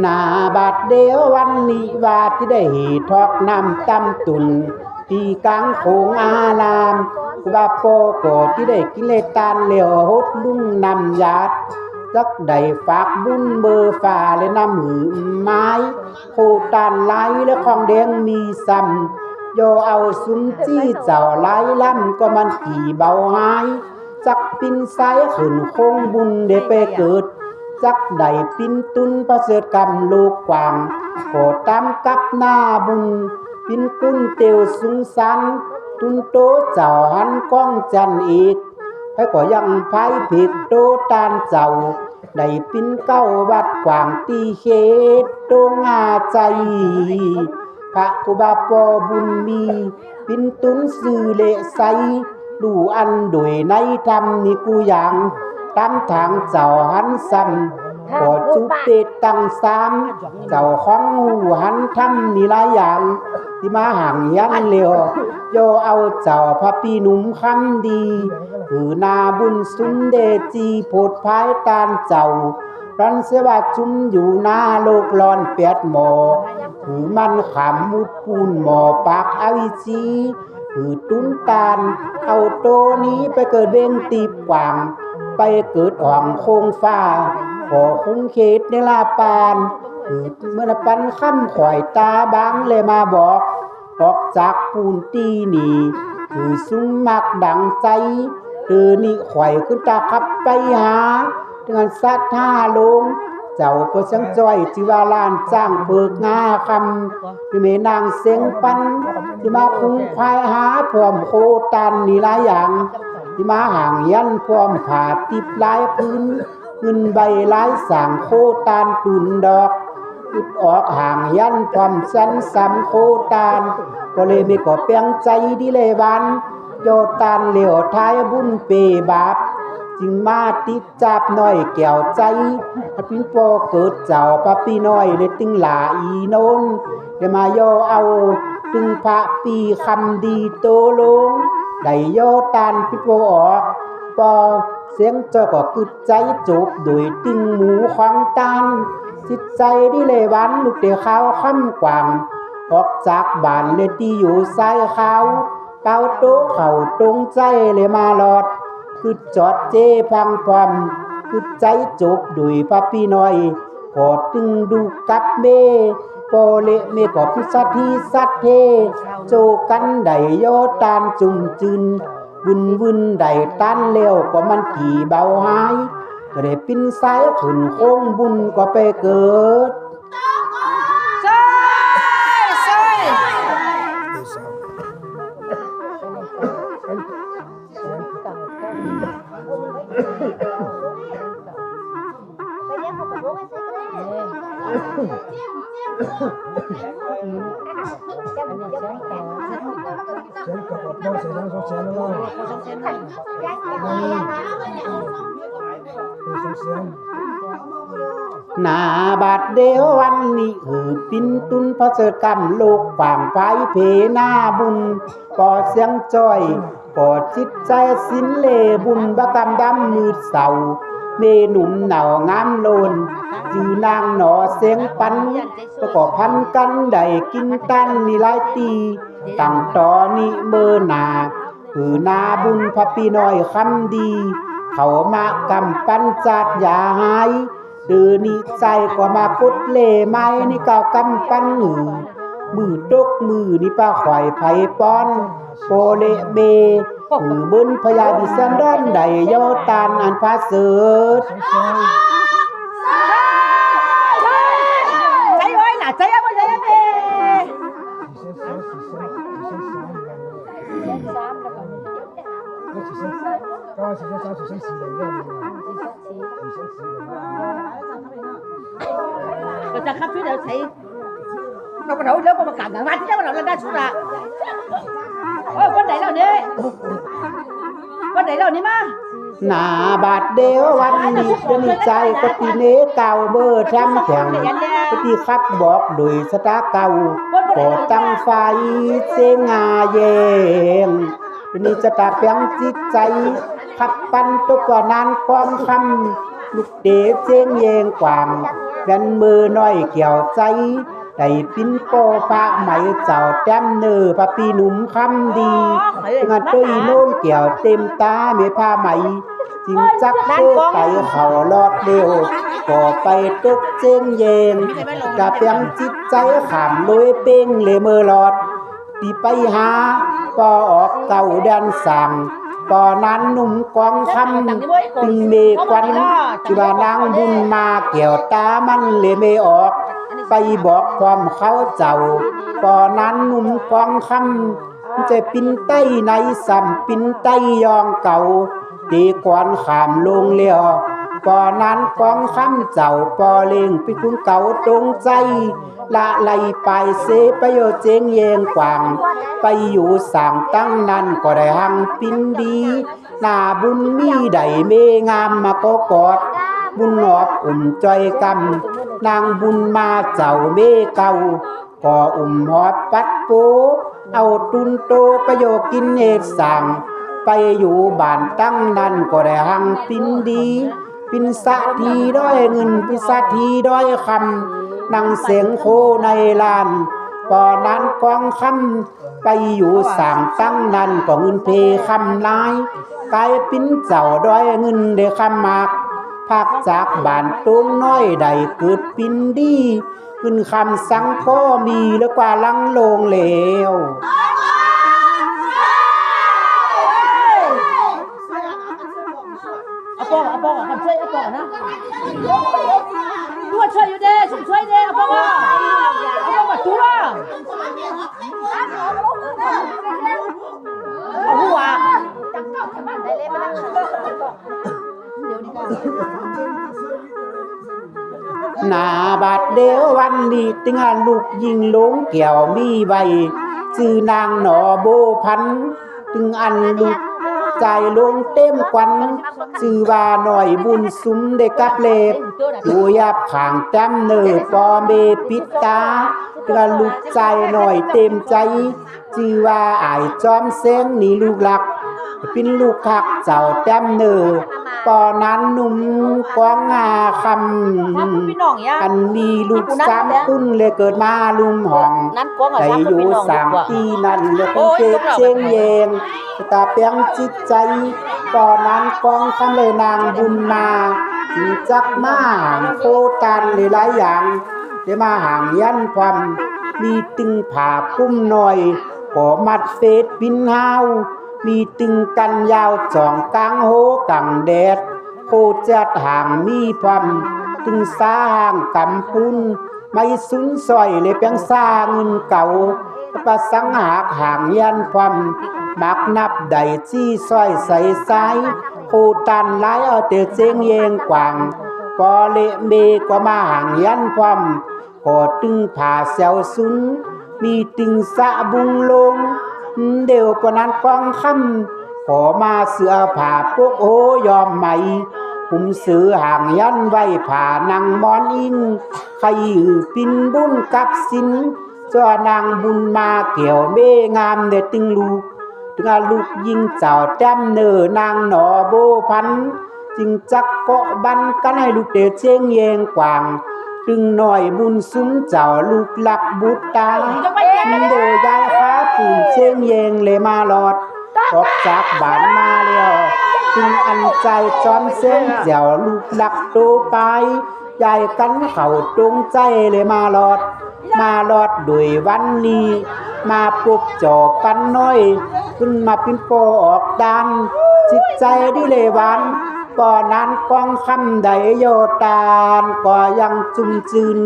นาบาดเดียววันนี้ว่าที่ได้ทอกน้ำตำตุนที่กลางโขงอารามว่าโปโกที่ได้กิเลตานเหลวหดลุ่งนำยาดจักได้ฝากบุญเบอร์ฝ่าและน้ำหือไม้โคตานไหลและของแดงมีซ้ำโยเอาซุ้มจี้เจ้าไหลล่ำก็มันกี่เบาหายจักปินไซขึ้นคงบุญได้ไปเกิดจักได้ปินตุนประเสริฐกรรมโลกกว้างโปรดตามกับหน้าบุญปินกุนเตียวสุงสันตุนโตเจ้าหันก้องจันอีกให้ก็ยังไพ่ผิดโตตานเจ้าได้ปินเก้าวัดกว้างตีเขตโตงาใจพระกุบาปอบุญมีปินตุนสื่อเลใสดูอันด้วยในธรรมนี่กูยังตามทางเจ้าหันซ้ำขอจุเปตตังสามเจ้าของหูหันทำนี่หลายอย่างที่มาห่างยันเลียวโยเอาเจ้าพระปีหนุ่มคำดีคือนาบุญสุนเดจีโพดพายตานเจ้ารันเสวะจุมอยู่หน้าโลกร้อนเปียดหมอคือมันขำมุดปูนหมอปากอวิชีคือตุ้นตาลเอาโตนี้ไปเกิดเบ่งตีบกว่างไปเกิดอ่องโคงฟ้าขอคุ้งเขตในลาปานคือเมื่อปันค่ำข่อยตาบางเลยมาบอกออกจากปูนตีนี่คือซุ้มมักดังใจนี่ข่อยขึ้นตาขับไปหาถึงอันสัตท่าลงเจ้าประชังจ้อยจิวาลานจ้างเบิกงาคำที่เมนางเสียงปันที่มาคุ้งควายหาพร้อมโคตันนี่หลายอย่างที่มาห่างยันพร้อมผ่าติบลายพื้นเงินใบลายสั่งโคตานตุนดอกอุดออกห่างยันพร้อมสันสำโคตานก็เลยไม่ก่อเปียงใจดีเลยวันโยตานเหลียวท้ายบุญเปบาปจึงมาติดจับน้อยแก้วใจพระพินโปเกิดเจ้าพระปีน้อยเลยตึงหลาอีโนนเดี๋ยวมาโยเอาตึงพระปีคำดีโตลงได้โยตานพินโปออกปอเสียงเจ้าก็กึดใจจบโดยตึงหมูของตานจิตใจดีเลยวันลูกเตะขาวค่ำกว่างออกจากบ้านเลยตีอยู่ซ้ายเขาเป้าโตเขาตรงใจเลยมาหลอดคือจอดเจพังพรมคือใจจบดุยพระพี่น้อยขอตึงดูกับเมโปเลเมกอพิสัทธิสัทเทโจกันไดโยตานจุ่มจืนบุญวุ่นไดตันเลี้ยวก็มันกี่เบาหายก็ได้ปิ้นสายขึ้นโค้งบุญก็ไปเกิดนาบาดเดียววันนี้ปินตุนพระเสริฐกรรมโลกฝ่างไฟเพนาบุญก่อเสียงจ้อยก่อจิตใจสินเลบุญบกรรมดำมืดเสาเมหนุ่มเหน่างามโลนจือนางหนอเสียงปันประกอบพันกันได้กินตันนี่หลายตีตั้งต่อนี่เมื่อนานาบุญพระปีน้อยคำดีเขามากำปั้นจัดอย่าหายนี่ใจก็มาพุดเล่ไม้นี่ก็กำปั้นมือตกมือนี่ป้าข่อยไผ่ป้อนโปเลเบบุญพยาบิสันดอนใดโยตานอันพาเสดใจไว้น่ะใจเอาไปใจเอาไปก็จะขับช่วยเดี๋ยวใช้เราก็เดี๋ยวก็มากัดกันวันที่เราเราได้สุดละวันไหนเราเนี่ยวันไหนเรานี่มาหน้าบาดเดียววันนี้จะมีใจก็ตีเนื้อเก่าเบอร์แทมแข็งก็ตีขับบอกโดยสตาเก่าก็ตั้งไฟเสงาเย็นนี่จะตาเพียงจิตใจขับปันตัวก่อนนานความคำลูกเดเจงเยงกว่าง กันมือน้อยเกี่ยวใจได้ปิ้นโปพระไหมเจ้าแต้มเนื้อพระปีหนุ่มคำดีงานตุ้ยโน่นเกี่ยวเต็มตาเมผ้าไหมจิงจักเจ้ไก่เขาลอดเร็วก็ไปตกเจงเยงกะเปียงจิตใจขำลอยเป้งเลยเมื่อลอดตีไปหาปอออกเก่าดันสั่งปอนั้นหนุ่มกองคำตึงเมควันที่ว่านางบุญมาเกี่ยวตามันเลยไม่ออกไปบอกความเขาเจ้าปอนั้นหนุ่มกองคำจะปินใต้ในสัมปินใต้ยองเก่าตีกวนขามลงเลี้ยวปอนั้นกองคำเจ้าปอเล่งปิคุณเก่าตรงใจละไลไปเสไปโยเจงเยงกวางไปอยู่สั่งตั้งนั้นก็ได้หังปินดีหน้าบุญมีได้เมงามมาก็กอดบุญหอบจอยกำนางบุญมาเจ้าเมเก่าก็หอบปัดโปเอาตุนโตประโยกินเอกสั่งไปอยู่บ้านตั้งนั้นก็ได้หังปินดีปินสะทีด้อยเงินปินสะทีด้อยคำนั่งเสียงโคในลานปอนั้นกองคำไปอยู่สั่งตั้งนั้นก็เงินเพคำลายกลายปิ้นเจ้าด้อยเงินเดคำมากพักจากบ้านตรงน้อยใดเกิดปิ้นดีขึ้นคำสังก็มีแล้วกว่าลังลงเหลวอาปองคำช่วยอาปองนะตัวช่วยอยู่เด้ฉันช่วยเด้อาปองว่าตัวเอาหัวหน้าบาดเดียววันนี้ตึงอาลูกยิงลงเกี่ยวมีใบชื่อนางหนอโบพันตึงอันลูกใจลงเต็มควันชื่อว่าหน่อยบุญสุมเด็กกับเล็บอยู่ยับขางจำเนอปอเมปิดตาตึงอันลูกใจหน่อยเต็มใจชื่อว่าอายจอมเส้งนี่ลูกหลักเป็นลูกคักเจ้าแต้มเนอปอนั้นหนุ่มกองงาคำอันมีลูกสามคุณเลยเกิดมาลุมห้องแต่อยู่สามปีนั้นเลยคงเก็บเชียงเยงตาเปียงจิตใจปอนั้นกองคำเลยนางบุญมาจึงจักมาห่างโคตันหลายอย่างได้มาห่างยันความมีตึงผ่าคุ้มหน่อยก็มัดเฟสปินเฮามีตึงกันยาวจ่องกลางโหกังแดดโคจัดห่างมีความตึงสาห่างกำปุนไม่สุนซอยเลยเพียงสาเงินเก่าประสังหากห่างยันความมักนับใดจี้ซอยใส่สายโคตันหลายเอาเตเจงเยงกวางปอเลเมก็มาห่างยันความก็ตึงผ่าเซวสุนมีตึงสะบุงลงเดี๋ยวปนันกองคำขอมาเสือผ่าพวกโอยอมไหมหุ่มสือห่างยันไว้ผ่านังมอนอิงใครปินบุญกับสินจอนางบุญมาเกี่ยวเมงามเดตึงลูกถึงลูกยิงเจ้าแต้มเนอนางหนอโบพันจึงจักเกาะบันกันให้ลูกเดเชงเยงกวางตึงหน่อยบุญซุ้มเจ้าลูกหลักบุตรตาเดยายค้าปุ่นเชงเยงเลยมาหลอดออกจากบ้านมาแล้วจึงอันใจจอมเส้นเจ้าลูกหลักโตไปยายกันเข่าตรงใจเลยมาหลอดด้วยวันนี้มาปลุกจอกันน้อยขึ้นมาเป็นปอออกดันจิตใจดิเลวันปอนั้นกองคำใดโยตานก็ยังจุมจืน